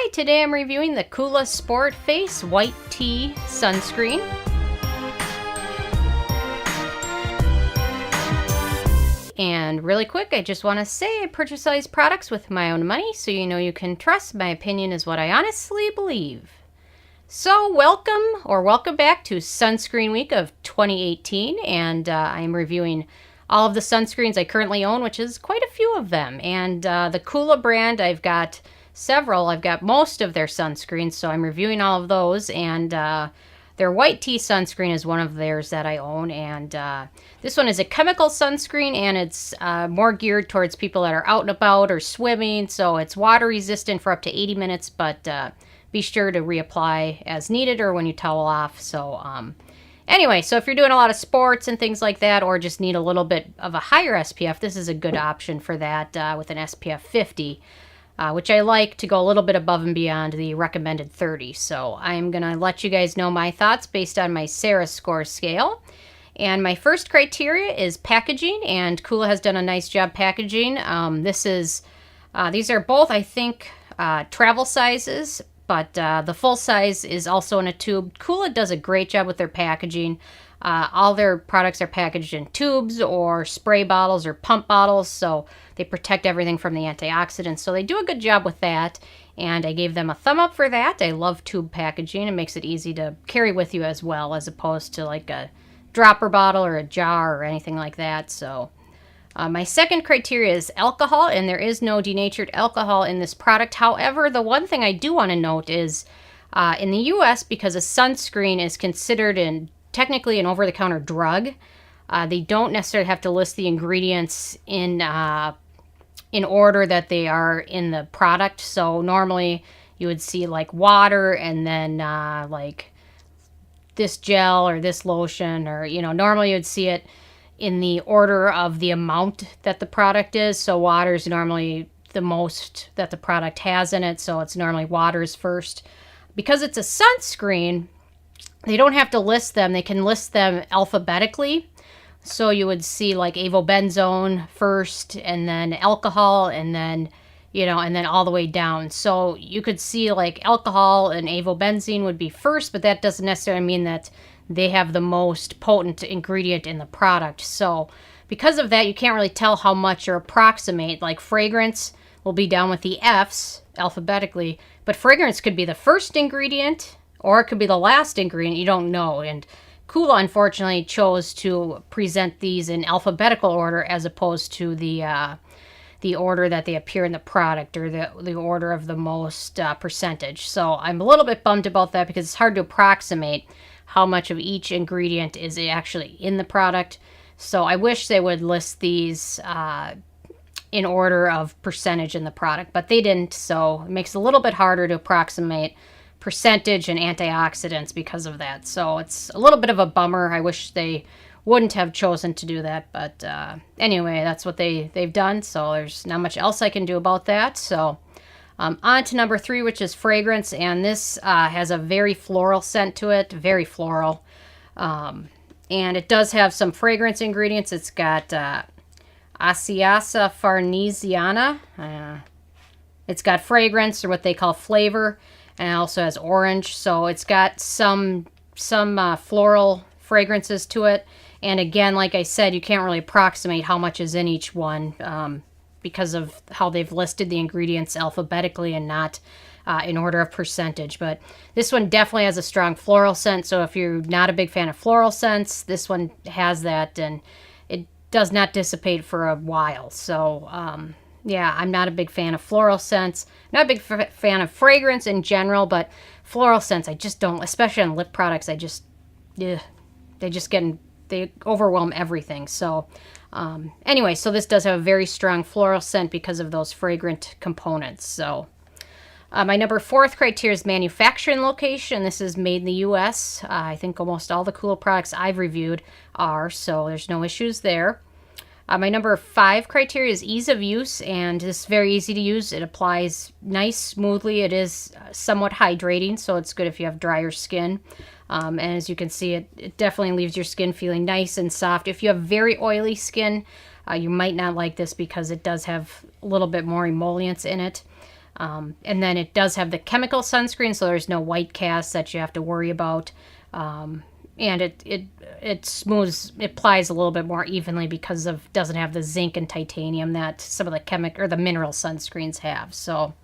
Hi, today I'm reviewing the Coola Sport Face White Tea Sunscreen. And really quick, I just want to say I purchase all these products with my own money, so you know you can trust my opinion is what I honestly believe. So welcome back to Sunscreen Week of 2018, and I'm reviewing all of the sunscreens I currently own, which is quite a few of them. And the Coola brand, I've got several. I've got most of their sunscreens, so I'm reviewing all of those. And their white tea sunscreen is one of theirs that I own. And this one is a chemical sunscreen, and it's more geared towards people that are out and about or swimming. So it's water resistant for up to 80 minutes, but be sure to reapply as needed or when you towel off. So anyway, so if you're doing a lot of sports and things like that, or just need a little bit of a higher SPF, this is a good option for that with an SPF 50, which I like to go a little bit above and beyond the recommended 30. So I'm going to let you guys know my thoughts based on my Sarah score scale. And my first criteria is packaging, and Coola has done a nice job packaging. These are both, I think, travel sizes, but the full size is also in a tube. Coola does a great job with their packaging. All their products are packaged in tubes or spray bottles or pump bottles, so they protect everything from the antioxidants. So they do a good job with that, and I gave them a thumb up for that. I love tube packaging. It makes it easy to carry with you as well, as opposed to like a dropper bottle or a jar or anything like that. So my second criteria is alcohol, and there is no denatured alcohol in this product. However, the one thing I do want to note is in the U.S., because a sunscreen is considered technically an over-the-counter drug, they don't necessarily have to list the ingredients in order that they are in the product. So normally you would see like water and then like this gel or this lotion, or normally you would see it in the order of the amount that the product is. So water is normally the most that the product has in it, so it's normally water's first. Because it's a sunscreen, they don't have to list them. They can list them alphabetically. So you would see like avobenzone first, and then alcohol, and then and then all the way down. So you could see like alcohol and avobenzene would be first, but that doesn't necessarily mean that they have the most potent ingredient in the product. So because of that, you can't really tell how much or approximate. Like fragrance will be down with the F's alphabetically, but fragrance could be the first ingredient or it could be the last ingredient. You don't know. And Coola, unfortunately, chose to present these in alphabetical order as opposed to the order that they appear in the product, or the order of the most percentage. So I'm a little bit bummed about that, because it's hard to approximate how much of each ingredient is actually in the product. So I wish they would list these in order of percentage in the product, but they didn't. So it makes it a little bit harder to approximate percentage and antioxidants because of that. So it's a little bit of a bummer. I wish they wouldn't have chosen to do that, but anyway, that's what they've done. So there's not much else I can do about that. So on to number 3, which is fragrance, and this has a very floral scent to it, very floral. And it does have some fragrance ingredients. It's got Aciaca farnesiana. It's got fragrance, or what they call flavor, and it also has orange. So it's got some floral fragrances to it. And again, like I said, you can't really approximate how much is in each one because of how they've listed the ingredients alphabetically and not in order of percentage. But this one definitely has a strong floral scent. So if you're not a big fan of floral scents, this one has that, and it does not dissipate for a while. So yeah, I'm not a big fan of floral scents. Not a big fan of fragrance in general, but floral scents, I just don't, especially on lip products, they overwhelm everything. So anyway, so this does have a very strong floral scent because of those fragrant components. So my number 4th criteria is manufacturing location. This is made in the U.S. I think almost all the Coola products I've reviewed are, so there's no issues there. My number 5 criteria is ease of use, and this is very easy to use. It applies nice, smoothly. It is somewhat hydrating, so it's good if you have drier skin. And as you can see, it definitely leaves your skin feeling nice and soft. If you have very oily skin, you might not like this because it does have a little bit more emollients in it. And then it does have the chemical sunscreen, so there's no white cast that you have to worry about. And it smooths, it applies a little bit more evenly because of doesn't have the zinc and titanium that some of the mineral sunscreens have. So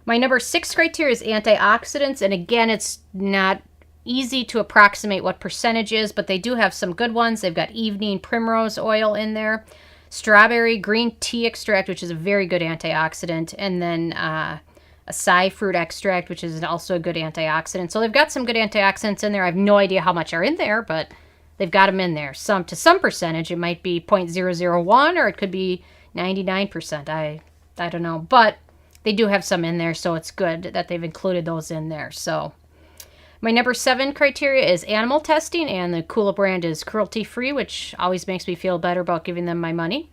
my number 6 criteria is antioxidants, and again, it's not easy to approximate what percentage is, but they do have some good ones. They've got evening primrose oil in there, strawberry green tea extract, which is a very good antioxidant, and then acai fruit extract, which is also a good antioxidant. So they've got some good antioxidants in there. I have no idea how much are in there, but they've got them in there. Some to some percentage. It might be 0.001 or it could be 99%. I don't know, but they do have some in there, so it's good that they've included those in there. So my number 7 criteria is animal testing, and the Coola brand is cruelty-free, which always makes me feel better about giving them my money.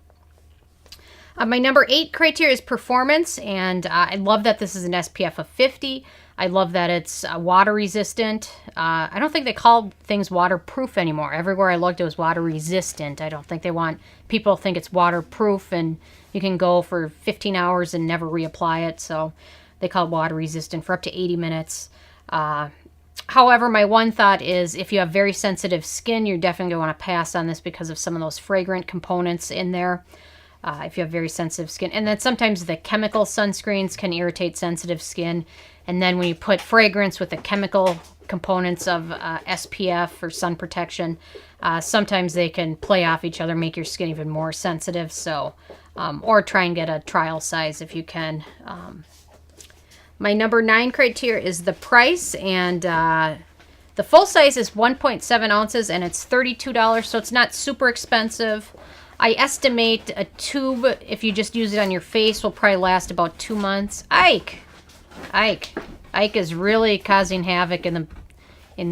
My number 8 criteria is performance, and I love that this is an SPF of 50. I love that it's water resistant. I don't think they call things waterproof anymore. Everywhere I looked, it was water resistant. I don't think they want people to think it's waterproof, and you can go for 15 hours and never reapply it. So they call it water resistant for up to 80 minutes. However, my one thought is if you have very sensitive skin, you're definitely going to want to pass on this because of some of those fragrant components in there. If you have very sensitive skin. And then sometimes the chemical sunscreens can irritate sensitive skin. And then when you put fragrance with the chemical components of SPF or sun protection, sometimes they can play off each other, make your skin even more sensitive. So, or try and get a trial size if you can. My number 9 criteria is the price, and the full size is 1.7 ounces, and it's $32, so it's not super expensive. I estimate a tube, if you just use it on your face, will probably last about 2 months. Ike is really causing havoc in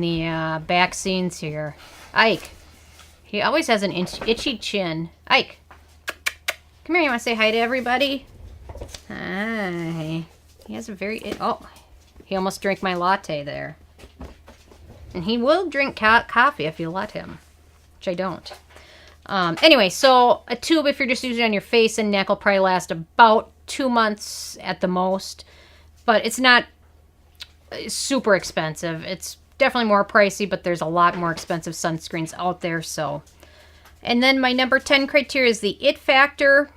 the back scenes here. Ike, he always has an itchy chin. Ike, come here. You want to say hi to everybody? Hi. He has a very... Oh, he almost drank my latte there. And he will drink coffee if you let him, which I don't. Anyway, so a tube, if you're just using it on your face and neck, will probably last about 2 months at the most. But it's not super expensive. It's definitely more pricey, but there's a lot more expensive sunscreens out there. So, and then my number 10 criteria is the it factor.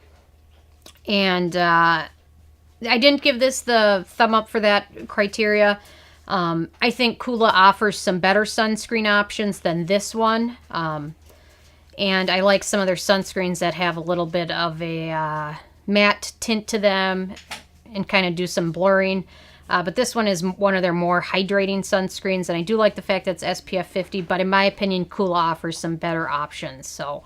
And I didn't give this the thumb up for that criteria. I think Coola offers some better sunscreen options than this one. And I like some of their sunscreens that have a little bit of a matte tint to them and kind of do some blurring. But this one is one of their more hydrating sunscreens. And I do like the fact that it's SPF 50. But in my opinion, Coola offers some better options. So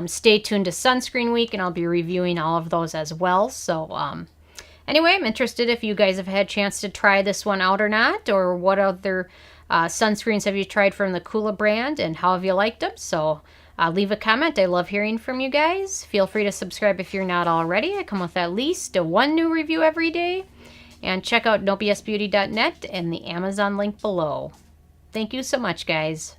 stay tuned to Sunscreen Week, and I'll be reviewing all of those as well. So anyway, I'm interested if you guys have had a chance to try this one out or not. Or what other sunscreens have you tried from the Coola brand, and how have you liked them? So leave a comment. I love hearing from you guys. Feel free to subscribe if you're not already. I come with at least one new review every day. And check out nobsbeauty.net and the Amazon link below. Thank you so much, guys.